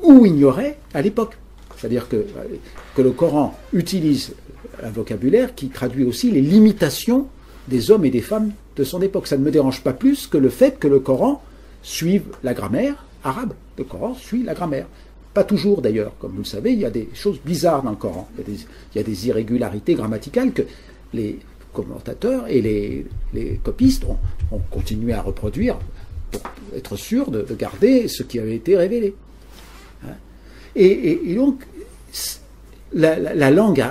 ou ignorait à l'époque. C'est-à-dire que le Coran utilise un vocabulaire qui traduit aussi les limitations des hommes et des femmes de son époque. Ça ne me dérange pas plus que le fait que le Coran suive la grammaire arabe. Le Coran suit la grammaire. Pas toujours d'ailleurs, comme vous le savez, il y a des choses bizarres dans le Coran. Il y a des irrégularités grammaticales que les commentateurs et les copistes ont continué à reproduire pour être sûr de garder ce qui avait été révélé. Et donc, la langue,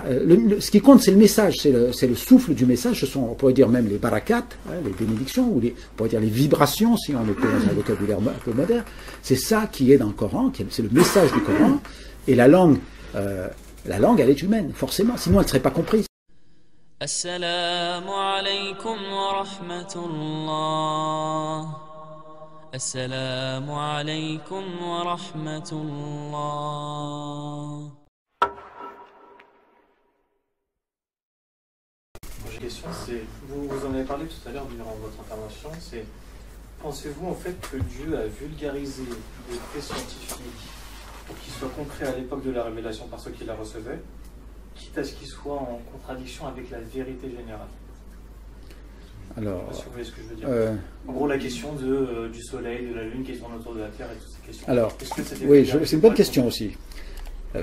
ce qui compte, c'est le message, c'est le souffle du message. Ce sont, on pourrait dire même les barakats, les bénédictions, ou on pourrait dire les vibrations, si on était dans un vocabulaire un peu moderne. C'est ça qui est dans le Coran, c'est le message du Coran. Et la langue, elle est humaine, forcément, sinon elle ne serait pas comprise. Assalamu alaykum wa rahmatullah. Assalamu alaykum wa rahmatullah. J'ai une question, c'est, vous en avez parlé tout à l'heure durant votre intervention, c'est, pensez-vous en fait que Dieu a vulgarisé des faits scientifiques pour qu'ils soient compris à l'époque de la révélation par ceux qui la recevaient, quitte à ce qu'ils soient en contradiction avec la vérité générale? Alors, je sais pas si vous voyez ce que je veux dire. En gros, la question du soleil, de la lune qui tourne autour de la Terre et toutes ces questions. Alors, oui, c'est une bonne question aussi.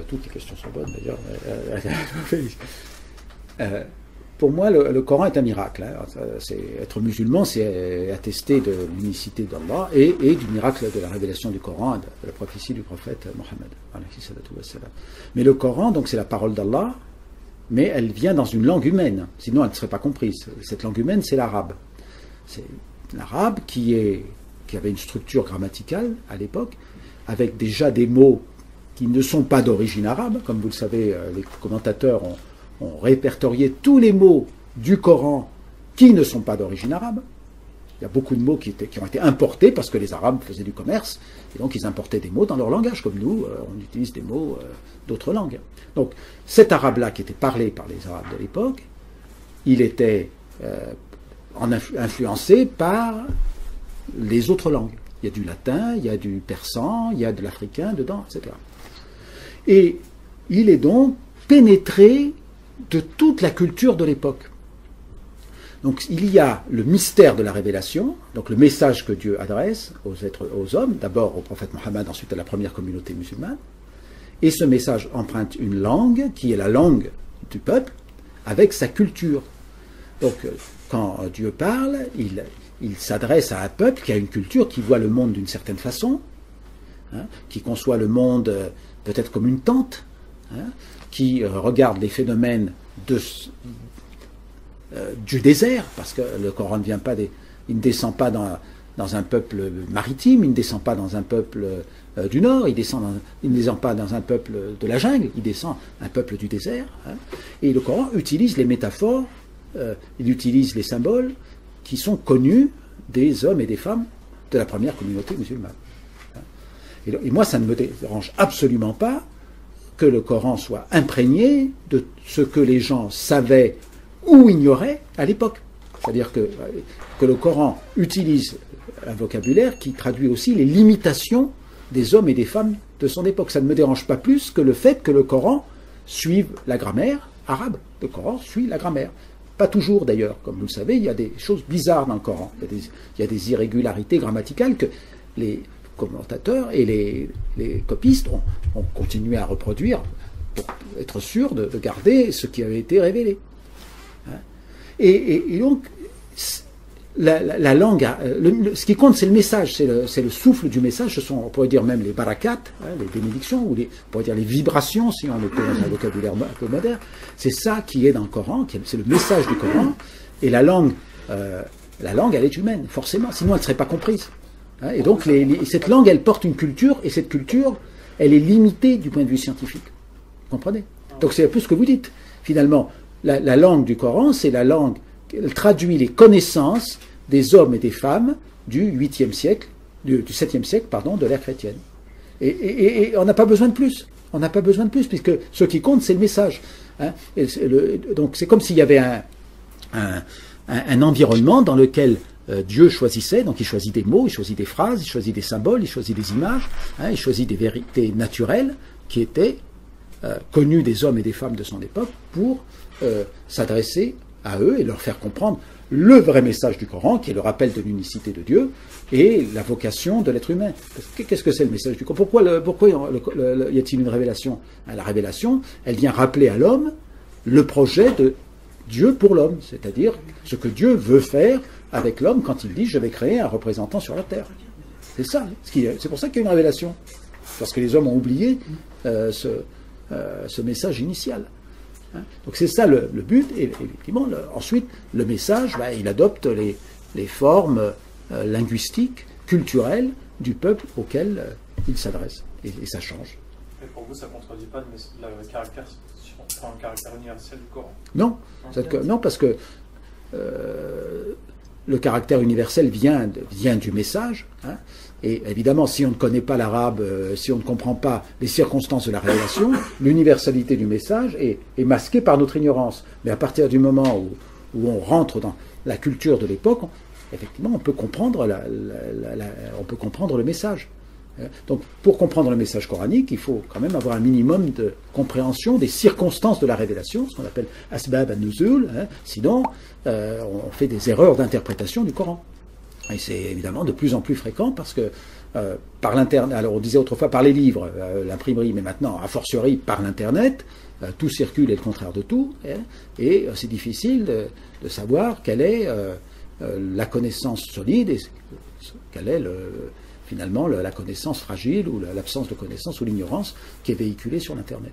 Toutes les questions sont bonnes d'ailleurs. Pour moi, le Coran est un miracle. Être musulman, c'est attester de l'unicité d'Allah et du miracle de la révélation du Coran, de la prophétie du prophète Mohammed. Mais le Coran, donc, c'est la parole d'Allah, mais elle vient dans une langue humaine, sinon elle ne serait pas comprise. Cette langue humaine, c'est l'arabe. C'est l'arabe qui avait une structure grammaticale à l'époque, avec déjà des mots qui ne sont pas d'origine arabe. Comme vous le savez, les commentateurs ont répertorié tous les mots du Coran qui ne sont pas d'origine arabe. Il y a beaucoup de mots qui ont été importés parce que les Arabes faisaient du commerce, et donc ils importaient des mots dans leur langage, comme nous, on utilise des mots d'autres langues. Donc cet arabe-là qui était parlé par les Arabes de l'époque, il était influencé par les autres langues. Il y a du latin, il y a du persan, il y a de l'africain dedans, etc. Et il est donc pénétré de toute la culture de l'époque. Donc il y a le mystère de la révélation, donc le message que Dieu adresse aux hommes, d'abord au prophète Mohammed, ensuite à la première communauté musulmane, et ce message emprunte une langue qui est la langue du peuple, avec sa culture. Donc quand Dieu parle, il s'adresse à un peuple qui a une culture, qui voit le monde d'une certaine façon, qui conçoit le monde peut-être comme une tente, qui regarde les phénomènes du désert, parce que le Coran il ne descend pas dans un peuple maritime, il ne descend pas dans un peuple du nord, il ne descend pas dans un peuple de la jungle, il descend un peuple du désert. Et le Coran utilise les métaphores, il utilise les symboles qui sont connus des hommes et des femmes de la première communauté musulmane. Et moi, ça ne me dérange absolument pas que le Coran soit imprégné de ce que les gens savaient ou ignoraient à l'époque. C'est-à-dire que le Coran utilise un vocabulaire qui traduit aussi les limitations des hommes et des femmes de son époque. Ça ne me dérange pas plus que le fait que le Coran suive la grammaire arabe. Le Coran suit la grammaire. Pas toujours d'ailleurs, comme vous le savez, il y a des choses bizarres dans le Coran. Il y a des irrégularités grammaticales que les commentateurs et les copistes ont continué à reproduire pour être sûr de garder ce qui avait été révélé. Et donc, la langue, ce qui compte, c'est le message, c'est le souffle du message. Ce sont, on pourrait dire même les barakats, les bénédictions, ou on pourrait dire les vibrations, si on était dans un vocabulaire un peu moderne. C'est ça qui est dans le Coran, c'est le message du Coran. Et la langue, elle est humaine, forcément, sinon elle ne serait pas comprise. Et donc, cette langue, elle porte une culture, et cette culture, elle est limitée du point de vue scientifique. Vous comprenez? Donc, c'est un peu ce que vous dites. Finalement, la langue du Coran, c'est la langue, elle traduit les connaissances des hommes et des femmes du 8e siècle, du 7e siècle, pardon, de l'ère chrétienne. Et on n'a pas besoin de plus. On n'a pas besoin de plus, puisque ce qui compte, c'est le message. Donc, c'est comme s'il y avait un environnement dans lequel Dieu choisissait, donc il choisit des mots, il choisit des phrases, il choisit des symboles, il choisit des images, hein, il choisit des vérités naturelles qui étaient connues des hommes et des femmes de son époque pour s'adresser à eux et leur faire comprendre le vrai message du Coran, qui est le rappel de l'unicité de Dieu et la vocation de l'être humain. Qu'est-ce que c'est le message du Coran? Pourquoi y a-t-il une révélation? La révélation, elle vient rappeler à l'homme le projet de Dieu pour l'homme, c'est-à-dire ce que Dieu veut faire avec l'homme quand il dit « je vais créer un représentant sur la terre ». C'est ça, c'est pour ça qu'il y a une révélation, parce que les hommes ont oublié ce message initial. Donc c'est ça le but, et effectivement, ensuite, le message, il adopte les formes linguistiques, culturelles du peuple auquel il s'adresse, et ça change. Et pour vous, ça ne contredit pas le caractère universel du Coran? Non, non, parce que le caractère universel vient du message, hein, et évidemment, si on ne connaît pas l'arabe, si on ne comprend pas les circonstances de la révélation, l'universalité du message est masquée par notre ignorance. Mais à partir du moment où on rentre dans la culture de l'époque, effectivement, on peut comprendre le message. Donc, pour comprendre le message coranique, il faut quand même avoir un minimum de compréhension des circonstances de la révélation, ce qu'on appelle asbab an-nuzul, hein, sinon on fait des erreurs d'interprétation du Coran. Et c'est évidemment de plus en plus fréquent parce que par l'Internet, alors on disait autrefois par les livres, l'imprimerie, mais maintenant, a fortiori par l'Internet, tout circule et le contraire de tout, hein, et c'est difficile de savoir quelle est la connaissance solide et quelle est finalement la connaissance fragile ou l'absence de connaissance ou l'ignorance qui est véhiculée sur l'Internet.